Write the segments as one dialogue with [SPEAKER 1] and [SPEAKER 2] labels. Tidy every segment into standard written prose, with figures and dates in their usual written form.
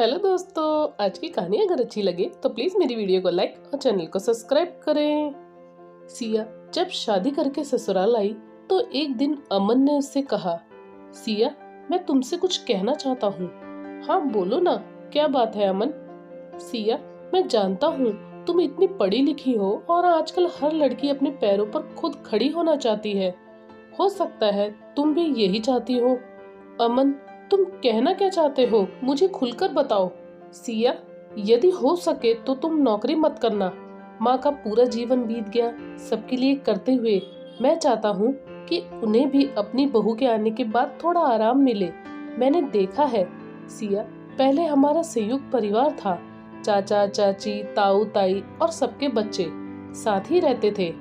[SPEAKER 1] Hello दोस्तों, आज की कहानी अगर अच्छी लगे तो प्लीज मेरी वीडियो को लाइक और चैनल को सब्सक्राइब करें। सिया जब शादी करके ससुराल आई तो एक दिन अमन ने उससे कहा, सिया मैं तुमसे कुछ कहना चाहता हूँ। हाँ बोलो ना, क्या बात है अमन? सिया मैं जानता हूँ तुम इतनी पढ़ी लिखी हो और आजकल हर लड़की अपने पैरों पर खुद खड़ी होना चाहती है। हो सकता है तुम भी यही चाहती हो। अमन तुम कहना क्या चाहते हो, मुझे खुलकर बताओ। सिया यदि हो सके तो तुम नौकरी मत करना। माँ का पूरा जीवन बीत गया सबके लिए करते हुए। मैं चाहता हूँ कि उन्हें भी अपनी बहू के आने के बाद थोड़ा आराम मिले। मैंने देखा है सिया, पहले हमारा संयुक्त परिवार था। चाचा चाची ताऊ ताई और सबके बच्चे साथ ही रहते थे।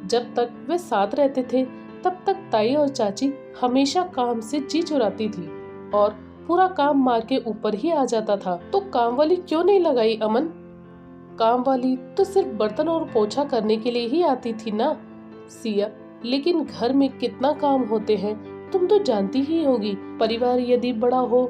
[SPEAKER 1] जब तक वे साथ रहते थे तब तक ताई और चाची हमेशा काम से जी चुराती थी और पूरा काम माँ के ऊपर ही आ जाता था। तो काम वाली क्यों नहीं लगाई अमन? काम वाली तो सिर्फ बर्तन और पोछा करने के लिए ही आती थी ना सिया, लेकिन घर में कितना काम होते हैं तुम तो जानती ही होगी। परिवार यदि बड़ा हो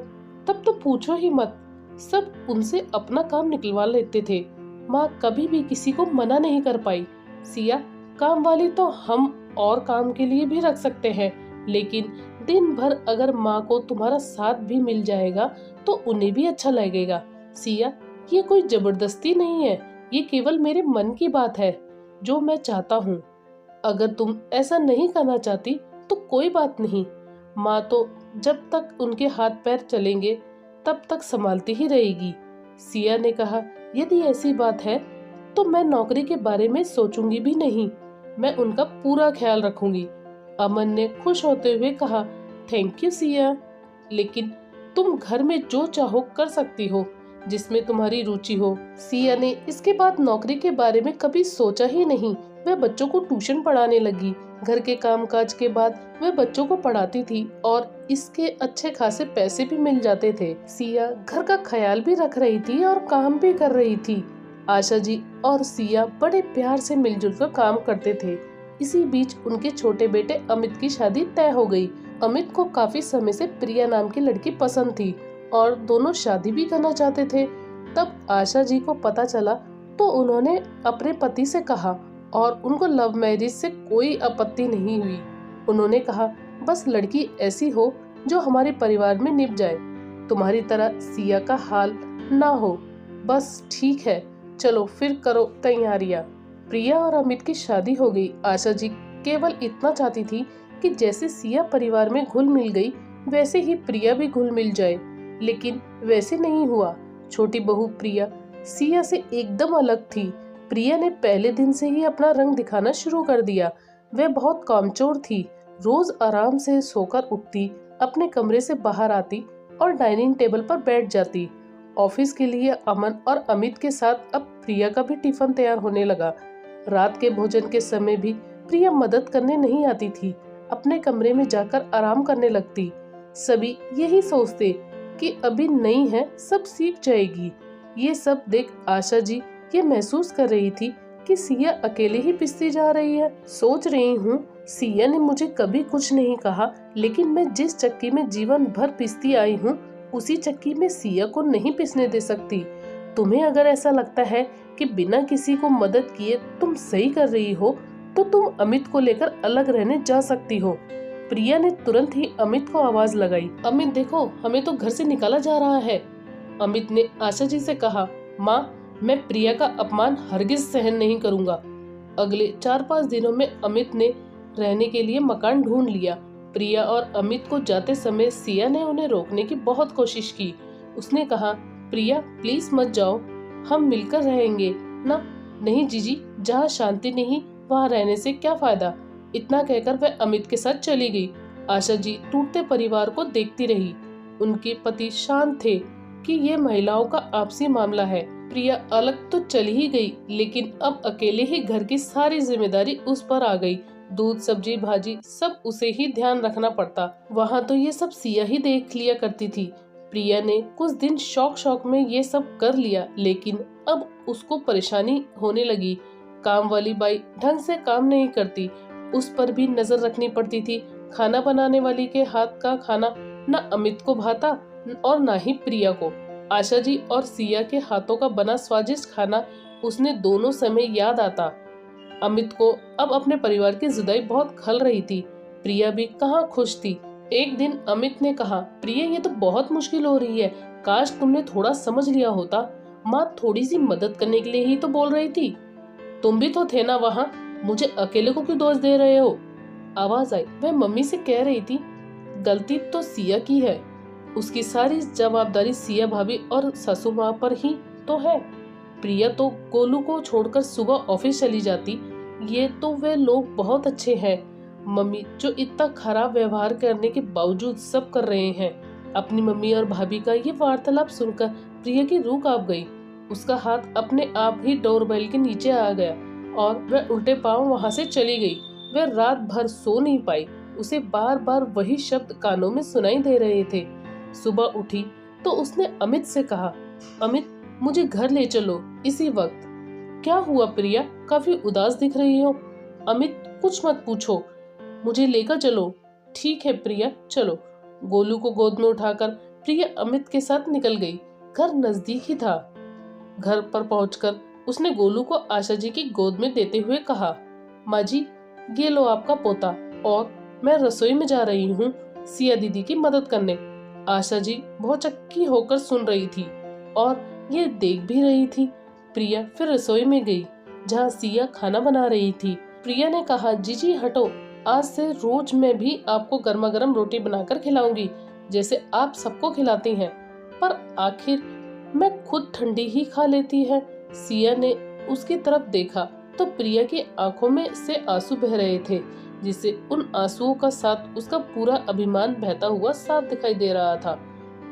[SPEAKER 1] तब तो पूछो ही मत, सब उनसे अपना काम निकलवा लेते थे। माँ कभी भी किसी को मना नहीं कर पाई। सिया काम वाली तो हम और काम के लिए भी रख सकते हैं, लेकिन दिन भर अगर माँ को तुम्हारा साथ भी मिल जाएगा तो उन्हें भी अच्छा लगेगा। सिया ये कोई जबरदस्ती नहीं है, ये केवल मेरे मन की बात है जो मैं चाहता हूँ। अगर तुम ऐसा नहीं करना चाहती तो कोई बात नहीं। माँ तो जब तक उनके हाथ पैर चलेंगे तब तक संभालती ही रहेगी। सिया ने कहा, यदि ऐसी बात है तो मैं नौकरी के बारे में सोचूंगी भी नहीं, मैं उनका पूरा ख्याल रखूंगी। अमन ने खुश होते हुए कहा, थैंक यू सिया, लेकिन तुम घर में जो चाहो कर सकती हो, जिसमें तुम्हारी रुचि हो। सिया ने इसके बाद नौकरी के बारे में कभी सोचा ही नहीं। वह बच्चों को ट्यूशन पढ़ाने लगी। घर के कामकाज के बाद वह बच्चों को पढ़ाती थी और इसके अच्छे खासे पैसे भी मिल जाते थे। सिया घर का ख्याल भी रख रही थी और काम भी कर रही थी। आशा जी और सिया बड़े प्यार से मिलजुल कर काम करते थे। इसी बीच उनके छोटे बेटे अमित की शादी तय हो गई। अमित को काफी समय से प्रिया नाम की लड़की पसंद थी और दोनों शादी भी करना चाहते थे। तब आशा जी को पता चला तो उन्होंने अपने पति से कहा और उनको लव मैरिज से कोई आपत्ति नहीं हुई। उन्होंने कहा, बस लड़की ऐसी हो जो हमारे परिवार में निभ जाए, तुम्हारी तरह सिया का हाल ना हो। बस ठीक है, चलो फिर करो तैयारियां। प्रिया और अमित की शादी हो गई। आशा जी केवल इतना चाहती थी कि जैसे सिया परिवार में घुल मिल गई वैसे ही प्रिया भी घुल मिल जाए, लेकिन वैसे नहीं हुआ। छोटी बहू प्रिया सिया से एकदम अलग थी। प्रिया ने पहले दिन से ही अपना रंग दिखाना शुरू कर दिया। वह बहुत कामचोर थी। रोज आराम से सोकर उठती, अपने कमरे से बाहर आती और डाइनिंग टेबल पर बैठ जाती। ऑफिस के लिए अमन और अमित के साथ अब प्रिया का भी टिफिन तैयार होने लगा। रात के भोजन के समय भी प्रिया मदद करने नहीं आती थी, अपने कमरे में जाकर आराम करने लगती। सभी यही सोचते कि अभी नई है, सब सीख जाएगी। ये सब देख आशा जी ये महसूस कर रही थी कि सिया अकेले ही पिसती जा रही है। सोच रही हूँ सिया ने मुझे कभी कुछ नहीं कहा, लेकिन मैं जिस चक्की में जीवन भर पिसती आई हूँ उसी चक्की में सिया को नहीं पिसने दे सकती। तुम्हें अगर ऐसा लगता है कि बिना किसी को मदद किए तुम सही कर रही हो तो तुम अमित को लेकर अलग रहने जा सकती हो। प्रिया ने तुरंत ही अमित को आवाज लगाई, अमित देखो हमें तो घर से निकाला जा रहा है। अमित ने आशा जी से कहा, माँ मैं प्रिया का अपमान हरगिज सहन नहीं करूंगा। अगले 4-5 दिनों में अमित ने रहने के लिए मकान ढूंढ लिया। प्रिया और अमित को जाते समय सिया ने उन्हें रोकने की बहुत कोशिश की। उसने कहा, प्रिया प्लीज मत जाओ, हम मिलकर रहेंगे ना। नहीं जीजी, जहाँ शांति नहीं वहाँ रहने से क्या फायदा। इतना कहकर वह अमित के साथ चली गई। आशा जी टूटते परिवार को देखती रही। उनके पति शांत थे कि ये महिलाओं का आपसी मामला है। प्रिया अलग तो चली ही गई, लेकिन अब अकेले ही घर की सारी जिम्मेदारी उस पर आ गई। दूध सब्जी भाजी सब उसे ही ध्यान रखना पड़ता। वहाँ तो ये सब सिया ही देख लिया करती थी। प्रिया ने कुछ दिन शौक में ये सब कर लिया, लेकिन अब उसको परेशानी होने लगी। काम वाली बाई ढंग से काम नहीं करती, उस पर भी नजर रखनी पड़ती थी। खाना बनाने वाली के हाथ का खाना न अमित को भाता और न ही प्रिया को। आशा जी और सिया के हाथों का बना स्वादिष्ट खाना उसने दोनों समय याद आता। अमित को अब अपने परिवार की जुदाई बहुत खल रही थी। प्रिया भी कहाँ खुश थी। एक दिन अमित ने कहा, प्रिया ये तो बहुत मुश्किल हो रही है, काश तुमने थोड़ा समझ लिया होता। माँ थोड़ी सी मदद करने के लिए ही तो बोल रही थी। तुम भी तो थे ना वहाँ, मुझे अकेले को क्यों दोष दे रहे हो? आवाज आई। वह मम्मी से कह रही थी, गलती तो सिया की है, उसकी सारी जवाबदारी सिया भाभी और ससुर माँ पर ही तो है। प्रिया तो गोलू को छोड़कर सुबह ऑफिस चली जाती। ये तो वे लोग बहुत अच्छे हैं मम्मी, जो इतना खराब व्यवहार करने के बावजूद सब कर रहे हैं। अपनी मम्मी और भाभी का ये वार्तालाप सुनकर प्रिया की रूह कांप गई। उसका हाथ अपने आप ही डोरबेल के नीचे आ गया और वह उल्टे पांव वहां से चली गई। वह रात भर सो नहीं पाई। उसे बार बार वही शब्द कानों में सुनाई दे रहे थे। सुबह उठी तो उसने अमित से कहा, अमित मुझे घर ले चलो इसी वक्त। क्या हुआ प्रिया, काफी उदास दिख रही हो? अमित कुछ मत पूछो, मुझे लेकर चलो। ठीक है प्रिया, चलो। गोलू को गोद में उठाकर प्रिया अमित के साथ निकल गई। घर नजदीक ही था। घर पर पहुंचकर उसने गोलू को आशा जी की गोद में देते हुए कहा, माँ जी ये लो आपका पोता, और मैं रसोई में जा रही हूँ सिया दीदी की मदद करने। आशा जी बहुत चक्की होकर सुन रही थी और ये देख भी रही थी। प्रिया फिर रसोई में गई जहाँ सिया खाना बना रही थी। प्रिया ने कहा, जीजी हटो, आज से रोज मैं भी आपको गर्मा गर्म रोटी बनाकर खिलाऊंगी जैसे आप सबको खिलाती हैं। पर आखिर मैं खुद ठंडी ही खा लेती है। सिया ने उसकी तरफ देखा तो प्रिया की आंखों में से आंसू बह रहे थे, जिससे उन आंसुओं का साथ उसका पूरा अभिमान बहता हुआ साफ दिखाई दे रहा था।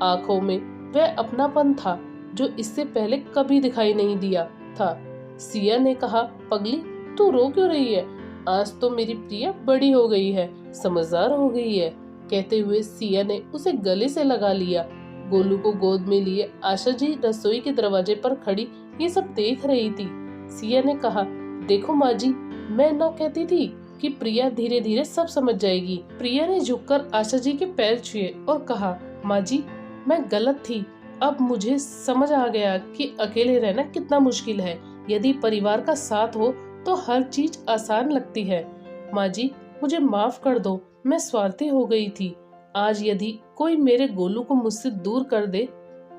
[SPEAKER 1] आंखों में वह अपनापन था जो इससे पहले कभी दिखाई नहीं दिया था। सिया ने कहा, पगली तू रो क्यों रही है? आज तो मेरी प्रिया बड़ी हो गई है, समझदार हो गई है। कहते हुए सिया ने उसे गले से लगा लिया। गोलू को गोद में लिए आशा जी रसोई के दरवाजे पर खड़ी ये सब देख रही थी। सिया ने कहा, देखो माँ जी, मैं ना कहती थी कि प्रिया धीरे धीरे सब समझ जाएगी। प्रिया ने झुककर आशा जी के पैर छुए और कहा, माँ जी मैं गलत थी। अब मुझे समझ आ गया कि अकेले रहना कितना मुश्किल है। यदि परिवार का साथ हो तो हर चीज आसान लगती है। माँ जी मुझे माफ कर दो, मैं स्वार्थी हो गई थी। आज यदि कोई मेरे गोलू को मुझसे दूर कर दे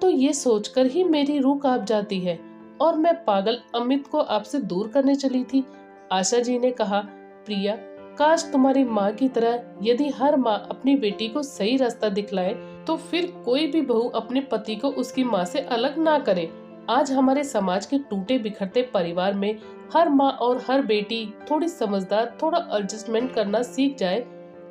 [SPEAKER 1] तो ये सोचकर ही मेरी रूह कांप जाती है, और मैं पागल अमित को आपसे दूर करने चली थी। आशा जी ने कहा, प्रिया काश तुम्हारी माँ की तरह यदि हर माँ अपनी बेटी को सही रास्ता दिखलाए तो फिर कोई भी बहू अपने पति को उसकी माँ से अलग ना करे। आज हमारे समाज के टूटे बिखरते परिवार में हर माँ और हर बेटी थोड़ी समझदार, थोड़ा एडजस्टमेंट करना सीख जाए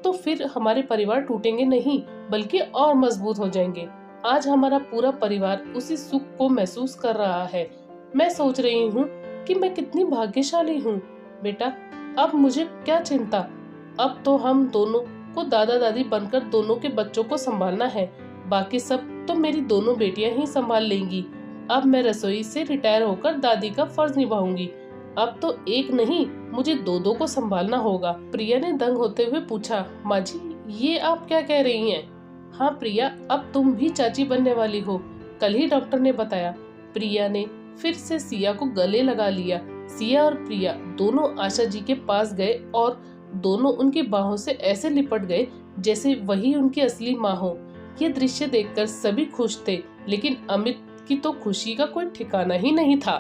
[SPEAKER 1] तो फिर हमारे परिवार टूटेंगे नहीं बल्कि और मजबूत हो जाएंगे। आज हमारा पूरा परिवार उसी सुख को महसूस कर रहा है। मैं सोच रही हूँ कि मैं कितनी भाग्यशाली हूँ। बेटा अब मुझे क्या चिंता, अब तो हम दोनों को दादा दादी बनकर दोनों के बच्चों को संभालना है। बाकी सब तो मेरी दोनों बेटियां ही संभाल लेंगी। अब मैं रसोई से रिटायर होकर दादी का फर्ज निभाऊंगी। अब तो एक नहीं, मुझे दो दो को संभालना होगा। प्रिया ने दंग होते हुए पूछा, माँ जी ये आप क्या कह रही हैं? हाँ प्रिया, अब तुम भी चाची बनने वाली हो, कल ही डॉक्टर ने बताया। प्रिया ने फिर से सिया को गले लगा लिया। सिया और प्रिया दोनों आशा जी के पास गए और दोनों उनकी बाहों से ऐसे लिपट गए जैसे वही उनकी असली माँ हो। ये दृश्य देखकर सभी खुश थे, लेकिन अमित की तो खुशी का कोई ठिकाना ही नहीं था।